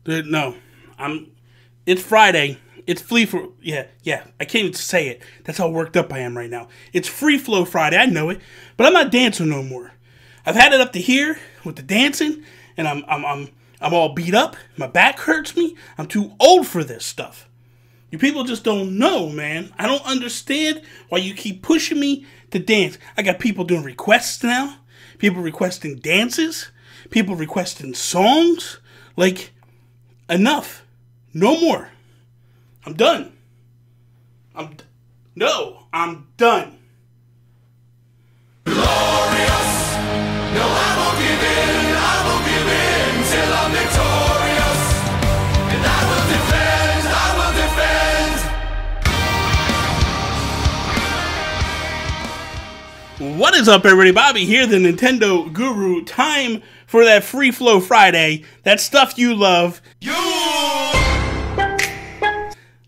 No, it's Friday. It's yeah. I can't even say it. That's how worked up I am right now. It's Free Flow Friday. I know it, but I'm not dancing no more. I've had it up to here with the dancing, and I'm all beat up. My back hurts me. I'm too old for this stuff. You people just don't know, man. I don't understand why you keep pushing me to dance. I got people doing requests now. People requesting dances. People requesting songs. Like, enough. No more. I'm done. I'm done. Glorious. No, I won't give in. I won't give in till I'm victorious. And I will defend. I will defend. What is up, everybody? Bobby here, the Nintendo Guru. Time for that Free Flow Friday. That stuff you love.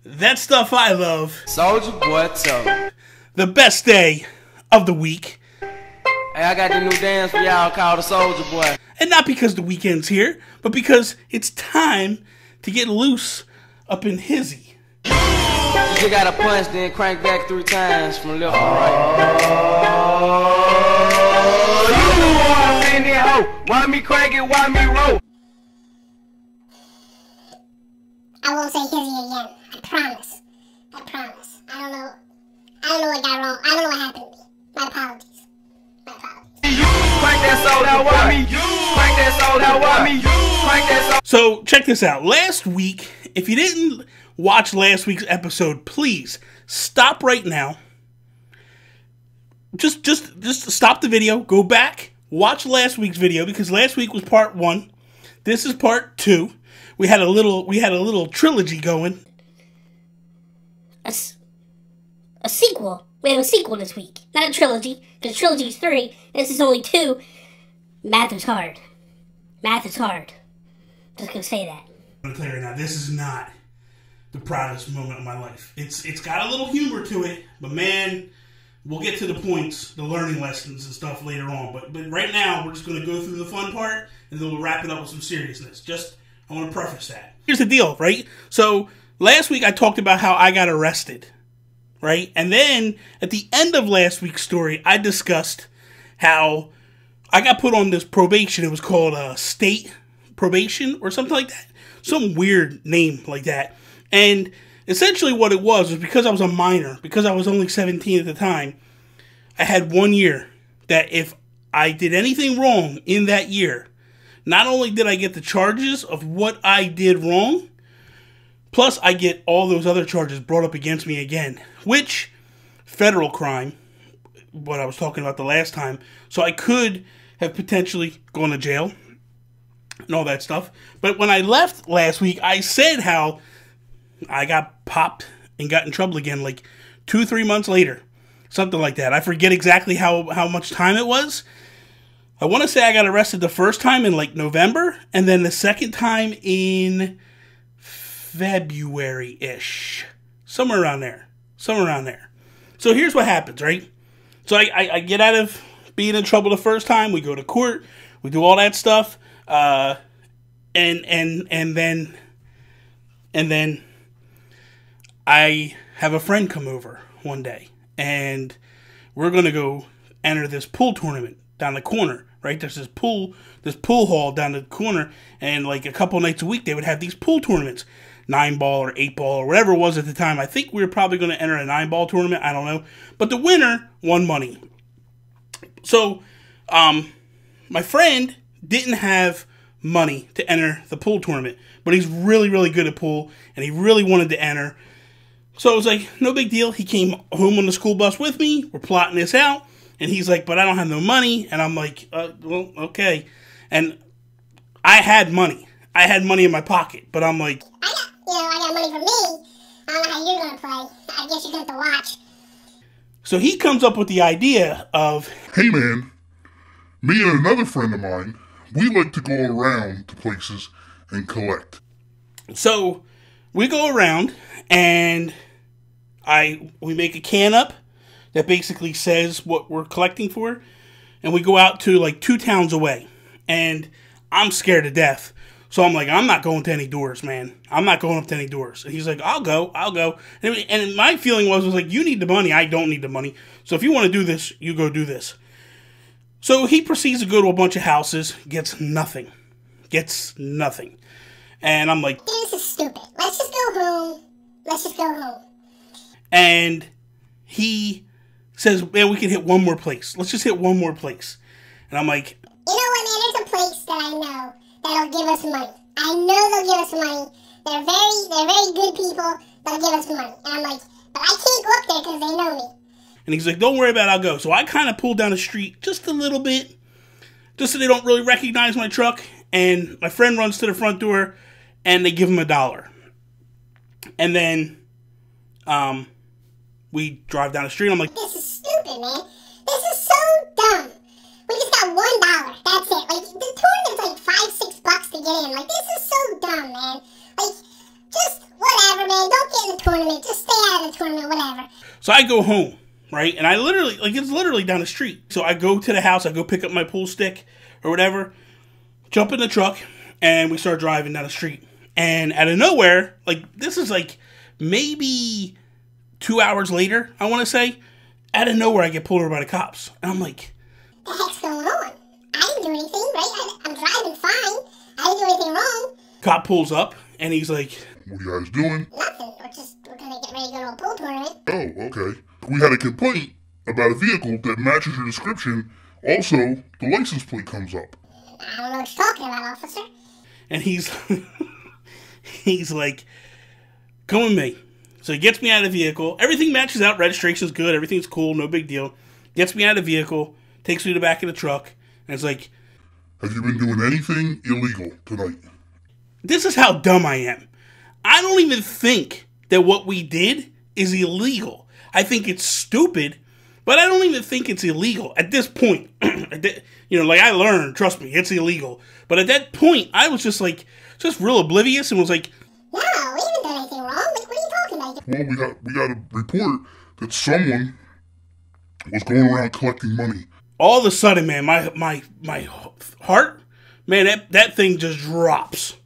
That stuff I love. Soulja Boy, so the best day of the week. Hey, I got the new dance for y'all called the Soulja Boy. And not because the weekend's here, but because it's time to get loose up in hizzy. You just gotta punch, then crank back 3 times from left to right. You in there, ho. Why me crank it, why me roll? I won't say hizzy again. I promise. I promise. I don't know what got wrong. I don't know what happened to me. My apologies. My apologies. Crank that soul out, why me? Crank that soul out, why me? Crank that soul. So, check this out. Last week, if you didn't watch last week's episode, please stop right now. Just stop the video. Go back. Watch last week's video because last week was part 1. This is part 2. We had a little trilogy going. A sequel. We have a sequel this week. Not a trilogy, because trilogy is 3. This is only 2. Math is hard. Math is hard. Just gonna say that. I'm gonna tell you right now, this is not the proudest moment of my life. It's got a little humor to it, but man, we'll get to the points, the learning lessons and stuff later on. But right now, we're just gonna go through the fun part, and then we'll wrap it up with some seriousness. I want to preface that. Here's the deal, right? So, last week I talked about how I got arrested, right? And then, at the end of last week's story, I discussed how I got put on this probation. It was called state probation or something like that. Some weird name like that. And essentially what it was because I was a minor, because I was only 17 at the time, I had 1 year that if I did anything wrong in that year, not only did I get the charges of what I did wrong, plus I get all those other charges brought up against me again, which, federal crime, what I was talking about the last time, so I could have potentially gone to jail and all that stuff. But when I left last week, I said how I got popped and got in trouble again like 2-3 months later, something like that. I forget exactly how much time it was. I want to say I got arrested the first time in like November, and then the second time in February-ish. Somewhere around there. So here's what happens, right? So I get out of being in trouble the first time. We go to court. We do all that stuff. And then I have a friend come over one day, and we're going to go enter this pool tournament down the corner. Right, there's this pool hall down the corner, and like a couple nights a week, they would have these pool tournaments, 9-ball or 8-ball or whatever it was at the time. I think we were probably going to enter a 9-ball tournament. I don't know, but the winner won money. So, my friend didn't have money to enter the pool tournament, but he's really, really good at pool, and he really wanted to enter. So it was like no big deal. He came home on the school bus with me. We're plotting this out. And he's like, but I don't have no money. And I'm like, well, okay. And I had money. I had money in my pocket. But I'm like, I got money from me. I don't know how you're going to play. I guess you're going to have to watch. So he comes up with the idea of, hey man, me and another friend of mine, we like to go around to places and collect. So we go around and we make a can up that basically says what we're collecting for, and we go out to like 2 towns away, and I'm scared to death. So I'm like, I'm not going to any doors, man. I'm not going up to any doors. And he's like, I'll go. And my feeling was like, you need the money. I don't need the money. So if you want to do this, you go do this. So he proceeds to go to a bunch of houses, gets nothing. And I'm like, This is stupid. Let's just go home. And he says, man, we can hit one more place. Let's just hit one more place. And I'm like, You know what, man? There's a place that I know that'll give us money. I know they'll give us money. They're very good people. They'll give us money. And I'm like, but I can't go up there because they know me. and he's like, don't worry about it, I'll go. So I kind of pulled down the street just a little bit, just so they don't really recognize my truck. And my friend runs to the front door, and they give him $1. And then, we drive down the street. I'm like, This is stupid, man. This is so dumb. We just got $1. That's it. Like, the tournament's like $5-6 to get in. Like, this is so dumb, man. Like, just whatever, man. Don't get in the tournament. Just stay out of the tournament, whatever. so I go home, right? And I literally, like, it's literally down the street. So I go to the house, I go pick up my pool stick or whatever, jump in the truck, and we start driving down the street. And out of nowhere, like, this is like maybe 2 hours later, I want to say, out of nowhere, I get pulled over by the cops. And I'm like, What the heck's going on? I didn't do anything, right? I'm driving fine. I didn't do anything wrong. cop pulls up, and he's like, What are you guys doing? Nothing. We're gonna get ready to go to a pool tournament. Oh, okay. We had a complaint about a vehicle that matches your description. Also, the license plate comes up. I don't know what you're talking about, officer. and he's like, come with me. So he gets me out of the vehicle. Everything matches out. Registration's good. Everything's cool. No big deal. Gets me out of the vehicle. Takes me to the back of the truck. And it's like, Have you been doing anything illegal tonight? this is how dumb I am. I don't even think that what we did is illegal. I think it's stupid, but I don't even think it's illegal at this point. Like I learned, trust me, it's illegal. But at that point, I was just like, just real oblivious and was like, No, we haven't done anything wrong. Like, what are you talking about? Well, we got a report that someone was going around collecting money. all of a sudden, man, my heart, man, that thing just drops.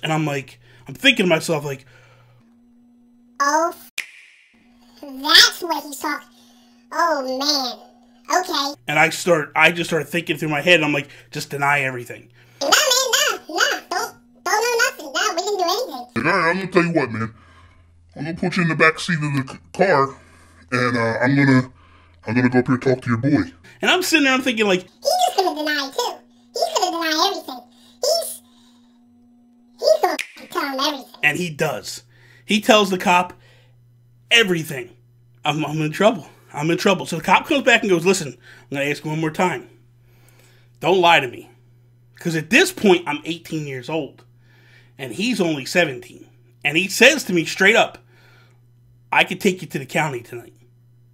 And I'm like, I'm thinking to myself, like, Oh, that's what he's talking. Oh, man. Okay. and I just started thinking through my head, and I'm like, just deny everything. No, man, no. Don't know nothing. No, we didn't do anything. Like, all right, I'm gonna tell you what, man. I'm gonna put you in the back seat of the car, and I'm gonna go up here and talk to your boy. And I'm sitting there, I'm thinking, like, He's just gonna deny, too. He's gonna deny everything. He's gonna tell him everything. and he does. He tells the cop everything. I'm in trouble. So the cop comes back and goes, listen, I'm going to ask you one more time. Don't lie to me. Because at this point, I'm 18 years old. And he's only 17. And he says to me straight up, I could take you to the county tonight.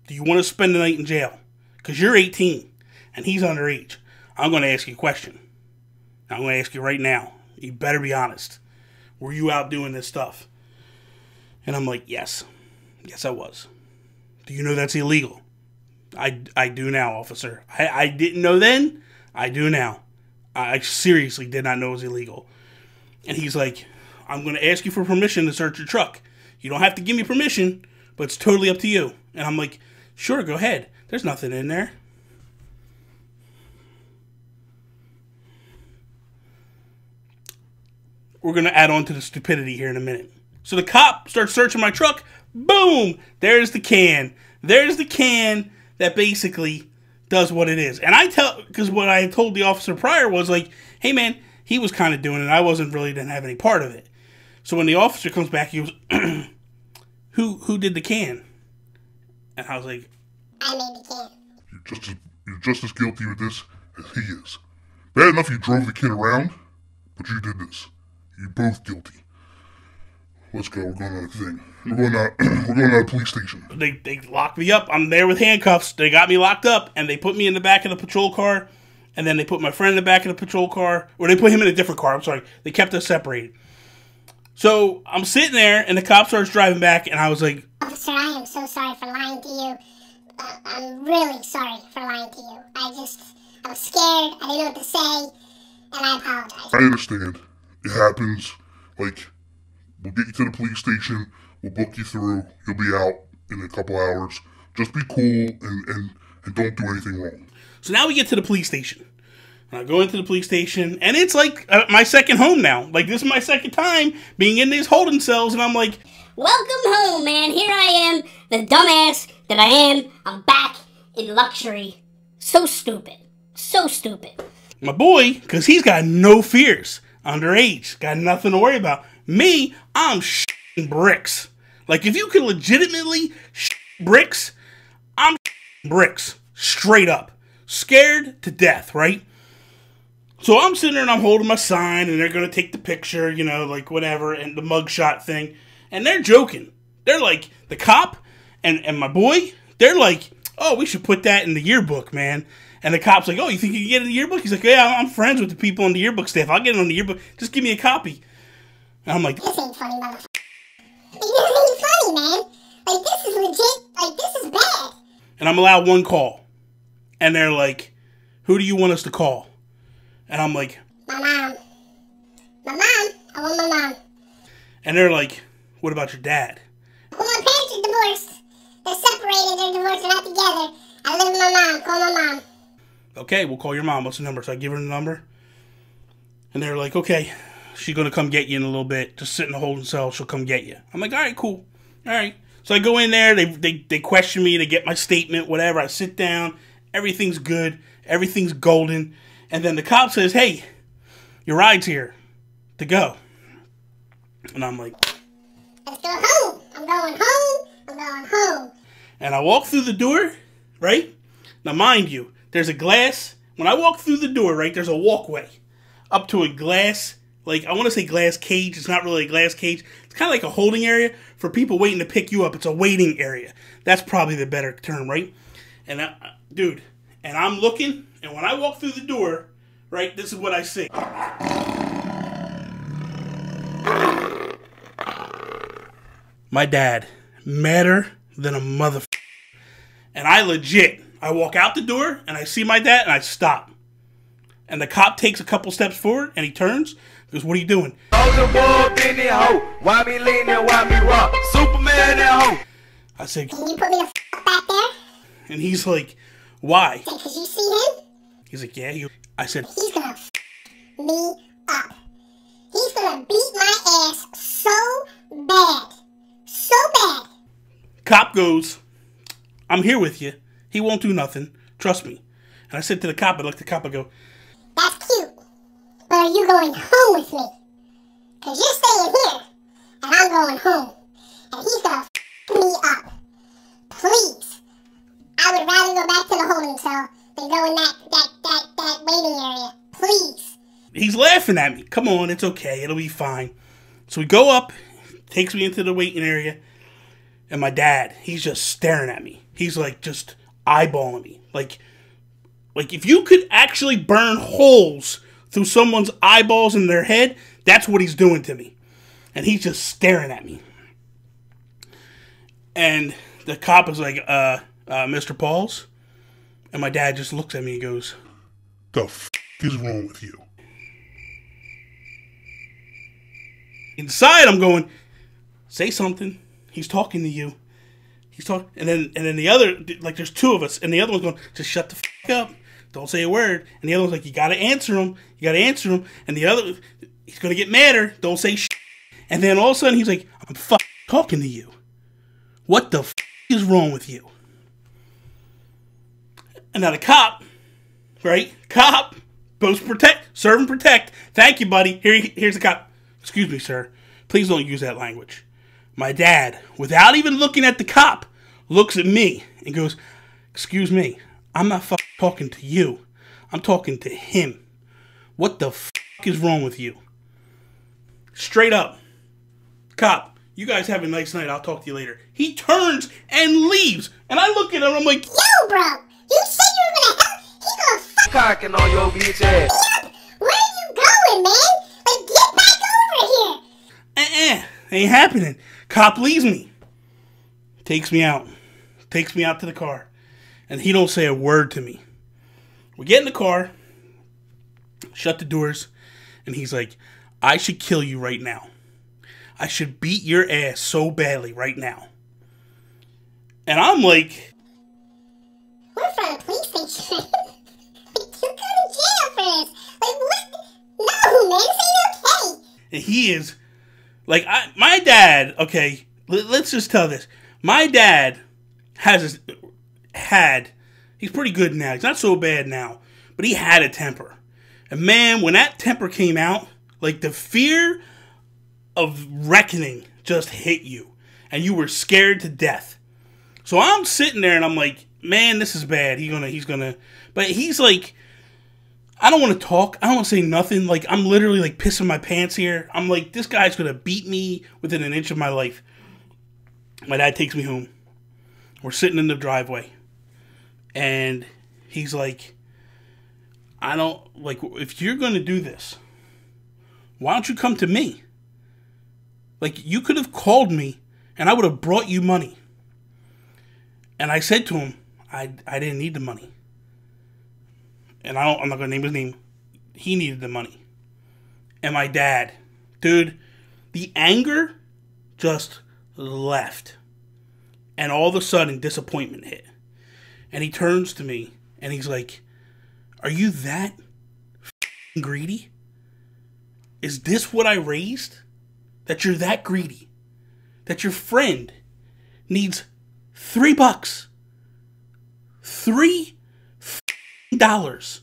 Do you want to spend the night in jail? Because you're 18 and he's underage. I'm going to ask you a question. I'm going to ask you right now. You better be honest. Were you out doing this stuff? And I'm like, yes. Yes, I was. Do you know that's illegal? I do now, officer. I didn't know then. I do now. I seriously did not know it was illegal. And he's like, I'm going to ask you for permission to search your truck. You don't have to give me permission, but it's totally up to you. And I'm like, sure, go ahead. There's nothing in there. We're going to add on to the stupidity here in a minute. So the cop starts searching my truck. Boom! There's the can. There's the can that basically does what it is. And because what I told the officer prior was like, hey man, he was kind of doing it. I didn't have any part of it. So when the officer comes back, he goes, who did the can? And I was like, I made the can. You're just as guilty with this as he is. Bad enough you drove the kid around, but you did this. You're both guilty. Let's go. We're going to the thing. We're going to the police station. They locked me up. I'm there with handcuffs. They got me locked up, and they put me in the back of the patrol car, and then they put my friend in the back of the patrol car, or they put him in a different car. I'm sorry. They kept us separated. So I'm sitting there, and the cop starts driving back, and I was like, Officer, I am so sorry for lying to you. I'm really sorry for lying to you. I'm scared. I didn't know what to say, and I apologize. I understand. It happens. Like, we'll get you to the police station. We'll book you through. You'll be out in a couple hours. Just be cool and don't do anything wrong. So now we get to the police station. And I go into the police station, and it's like my second home now. Like, this is my second time being in these holding cells, and I'm like, Welcome home, man. Here I am, the dumbass that I am. I'm back in luxury. So stupid. So stupid. my boy, because he's got no fears. Underage. Got nothing to worry about. Me, I'm shitting bricks. Like, if you could legitimately shit bricks, I'm shitting bricks. Straight up. Scared to death, right? So I'm sitting there and I'm holding my sign, and they're going to take the picture, you know, like whatever, and the mugshot thing. And they're joking. They're like, the cop and my boy, they're like, oh, we should put that in the yearbook, man. And the cop's like, oh, you think you can get in the yearbook? He's like, yeah, I'm friends with the people in the yearbook staff. I'll get it on the yearbook. Just give me a copy. And I'm like, This ain't funny, motherfucker. This ain't funny, man. Like, this is legit. Like, this is bad. and I'm allowed one call. And they're like, who do you want us to call? And I'm like, My mom. My mom? I want my mom. and they're like, what about your dad? Well, my parents are divorced. They're separated. They're divorced. They're not together. I live with my mom. Call my mom. Okay, we'll call your mom. What's the number? So I give her the number. And they're like, okay, she's going to come get you in a little bit. Just sit in the holding cell. She'll come get you. I'm like, all right, cool. All right. So I go in there. They question me. They get my statement, whatever. I sit down. Everything's good. Everything's golden. And then the cop says, hey, your ride's here to go. And I'm like, Let's go home. I'm going home. I'm going home. and I walk through the door, right? Now, mind you, there's a glass. When I walk through the door, right, there's a walkway up to a glass, like, I want to say glass cage. It's not really a glass cage. It's kind of like a holding area for people waiting to pick you up. It's a waiting area. That's probably the better term, right? And, dude, and I'm looking, and when I walk through the door, right, this is what I see. My dad, madder than a motherfucker. And I walk out the door, and I see my dad, and I stop. And the cop takes a couple steps forward, and he turns, goes, what are you doing? Soldier boy, been that hoe. Why me lean there, why me rock? Superman that hoe. I said, Can you put me the back there? and he's like, why? Because you see him? He's like, yeah. I said, He's gonna me up. He's gonna beat my ass so bad. So bad. cop goes, I'm here with you. He won't do nothing. Trust me. And I said to the cop, I looked at the cop, I go, That's cute. But are you going home with me? Because you're staying here, and I'm going home. And he's gonna me up. Please. I would rather go back to the holding cell than go in that waiting area. Please. he's laughing at me. Come on, it's okay. It'll be fine. So we go up, takes me into the waiting area, and my dad, he's just staring at me. He's like just eyeballing me. Like if you could actually burn holes through someone's eyeballs in their head, that's what he's doing to me. And he's just staring at me. And the cop is like, Mr. Pauls? And my dad just looks at me and goes, The f*** is wrong with you? inside I'm going, say something. He's talking to you. He's talking, and then the other, like, there's two of us, and the other one's going, just shut the f*** up. Don't say a word. And the other one's like, you gotta answer him. You gotta answer him. And the other, he's gonna get madder. Don't say shit. And then all of a sudden he's like, I'm talking to you. What the is wrong with you? And now the cop, right? Cop, post protect, serve and protect. Thank you, buddy. Here's the cop. Excuse me, sir. Please don't use that language. My dad, without even looking at the cop, looks at me and goes, excuse me, I'm not talking to you. I'm talking to him. What the is wrong with you? Straight up. Cop, you guys have a nice night. I'll talk to you later. He turns and leaves. And I look at him, I'm like, Yo, bro. You said you were gonna help. He's gonna fuck Cocking on your bitch ass. me up. Where are you going, man? Like, get back over here. ain't happening. Cop leaves me. Takes me out. Takes me out to the car. And he don't say a word to me. We get in the car. Shut the doors. And he's like, I should kill you right now. I should beat your ass so badly right now. And I'm like, we're from a police station. Like, you go to jail for this. Like, what? No, man, this ain't okay. and he is, like, my dad, okay, let's just tell this. My dad he's pretty good now. He's not so bad now, but he had a temper. And man, when that temper came out, like, the fear of reckoning just hit you. And you were scared to death. So I'm sitting there and I'm like, man, this is bad. He's gonna, but he's like, I don't want to talk. I don't want to say nothing. Like, I'm literally like pissing my pants here. I'm like, this guy's gonna beat me within an inch of my life. My dad takes me home. We're sitting in the driveway. And he's like, I don't, like, if you're gonna do this, why don't you come to me? Like, you could have called me and I would have brought you money. And I said to him, I didn't need the money. And I'm not going to name his name. He needed the money. And my dad, dude, the anger just left. And all of a sudden, disappointment hit. And he turns to me and he's like, are you that greedy? Is this what I raised? That you're that greedy? That your friend needs $3. $3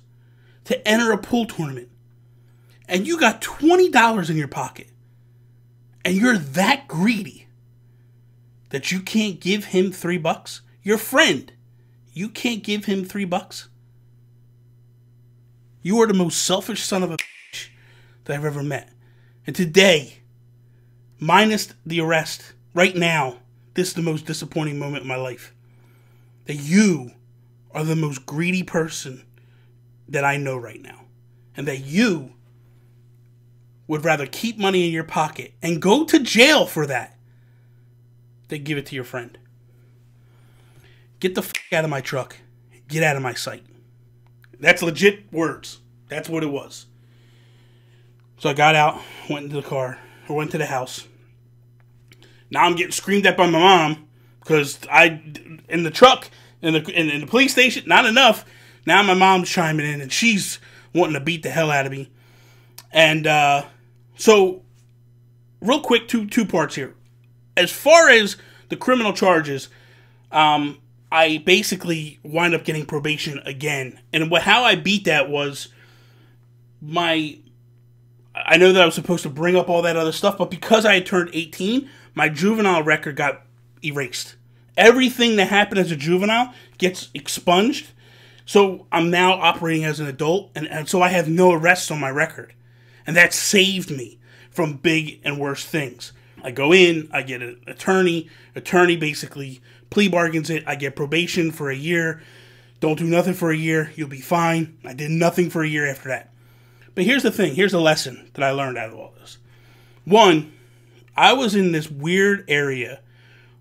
to enter a pool tournament. And you got $20 in your pocket. And you're that greedy that you can't give him $3? Your friend, you can't give him $3? You are the most selfish son of a bitch that I've ever met. And today, minus the arrest, right now, this is the most disappointing moment in my life. That you are the most greedy person that I know right now. And that you would rather keep money in your pocket and go to jail for that than give it to your friend. Get the fuck out of my truck. Get out of my sight. That's legit words. That's what it was. So I got out, went into the car, or went to the house. Now I'm getting screamed at by my mom because in the truck, in the police station, not enough. Now my mom's chiming in and she's wanting to beat the hell out of me. And so, real quick, two parts here. As far as the criminal charges, I basically wind up getting probation again. And how I beat that was I know that I was supposed to bring up all that other stuff, but because I had turned 18, my juvenile record got erased. Everything that happened as a juvenile gets expunged. So I'm now operating as an adult, and so I have no arrests on my record. And that saved me from big and worse things. I go in, I get an attorney basically plea bargains it, I get probation for a year, don't do nothing for a year, you'll be fine. I did nothing for a year after that. But here's the thing, here's the lesson that I learned out of all this. One, I was in this weird area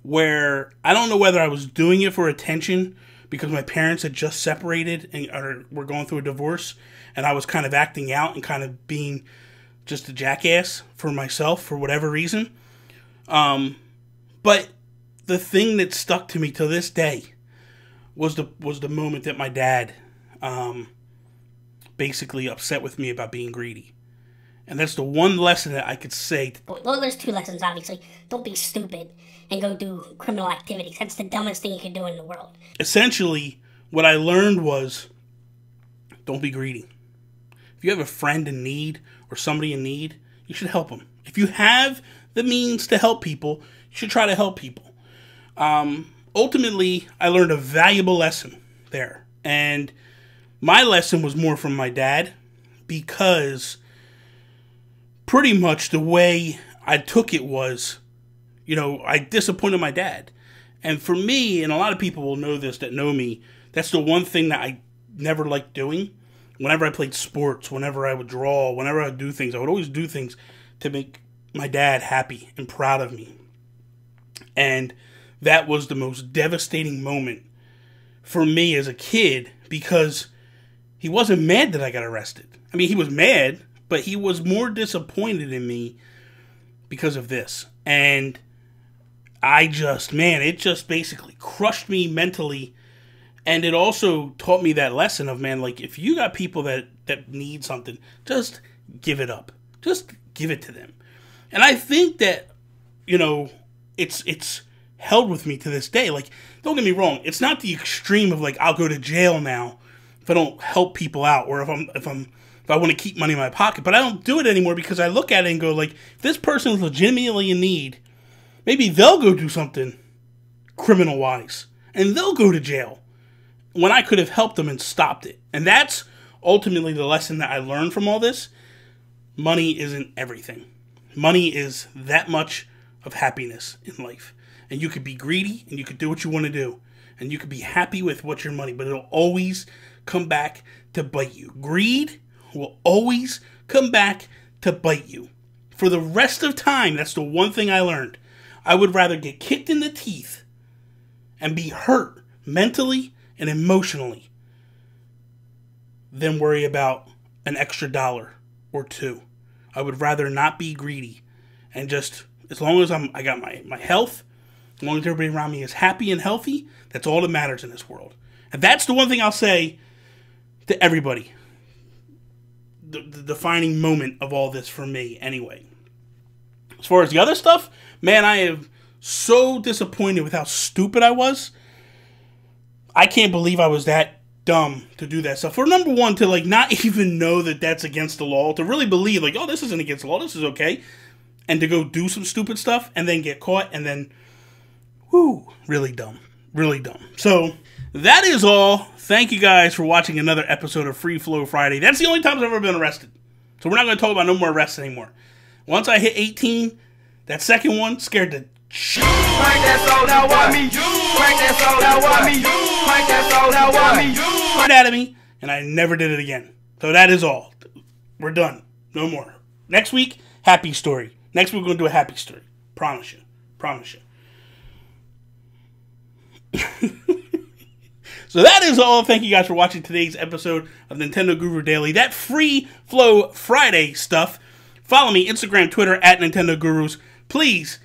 where I don't know whether I was doing it for attention because my parents had just separated or were going through a divorce, and I was kind of acting out and kind of being just a jackass for myself for whatever reason. But the thing that stuck to me to this day was the moment that my dad basically upset with me about being greedy. And that's the one lesson that I could say. Well, there's two lessons, obviously. Don't be stupid and go do criminal activities. That's the dumbest thing you can do in the world. Essentially, what I learned was, don't be greedy. If you have a friend in need or somebody in need, you should help them. If you have the means to help people, you should try to help people. Ultimately, I learned a valuable lesson there. And my lesson was more from my dad because pretty much the way I took it was, I disappointed my dad. And for me, and a lot of people will know this that know me, that's the one thing that I never liked doing. Whenever I played sports, whenever I would draw, whenever I would do things, I would always do things to make my dad happy and proud of me. And that was the most devastating moment for me as a kid because he wasn't mad that I got arrested. I mean, he was mad, But he was more disappointed in me because of this. And it just basically crushed me mentally. And it also taught me that lesson of, man, like, if you got people that need something, just give it up. Just give it to them. And I think that, you know, it's held with me to this day. Like, don't get me wrong, it's not the extreme of, like, I'll go to jail now if I don't help people out, or if I want to keep money in my pocket. But I don't do it anymore because I look at it and go, like, if this person is legitimately in need, maybe they'll go do something criminal-wise, and they'll go to jail when I could have helped them and stopped it. And that's ultimately the lesson that I learned from all this. Money isn't everything. Money is that much of happiness in life. And you could be greedy, and you could do what you want to do. And you could be happy with what your money, but it'll always come back to bite you. Greed will always come back to bite you. For the rest of time, that's the one thing I learned. I would rather get kicked in the teeth and be hurt mentally and emotionally than worry about an extra $1 or $2. I would rather not be greedy, and just, as long as I got my health, as long as everybody around me is happy and healthy, that's all that matters in this world. And that's the one thing I'll say to everybody. The defining moment of all this for me, anyway. As far as the other stuff, man, I am so disappointed with how stupid I was. I can't believe I was that dumb to do that stuff. For number one, to, like, not even know that that's against the law, to really believe, like, oh, this isn't against the law, this is okay, and to go do some stupid stuff and then get caught, and then, whoo, really dumb. Really dumb. So, that is all. Thank you guys for watching another episode of Free Flow Friday. That's the only time I've ever been arrested. So we're not going to talk about no more arrests anymore. Once I hit 18, that second one scared the shit Crank that soul out, why me? Crank that soul out, why me? Crank that soul out, why me? out of me, and I never did it again. So that is all. We're done. No more. Next week, happy story. Next week, we're going to do a happy story. Promise you. Promise you. So that is all. Thank you guys for watching today's episode of Nintendo Guru Daily. That Free Flow Friday stuff. Follow me, Instagram, Twitter, at Nintendo Gurus. Please,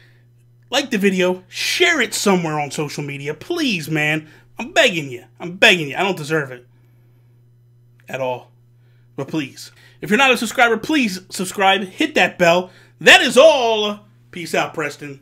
like the video. Share it somewhere on social media. Please, man. I'm begging you. I'm begging you. I don't deserve it. At all. But please. If you're not a subscriber, please subscribe. Hit that bell. That is all. Peace out, Preston.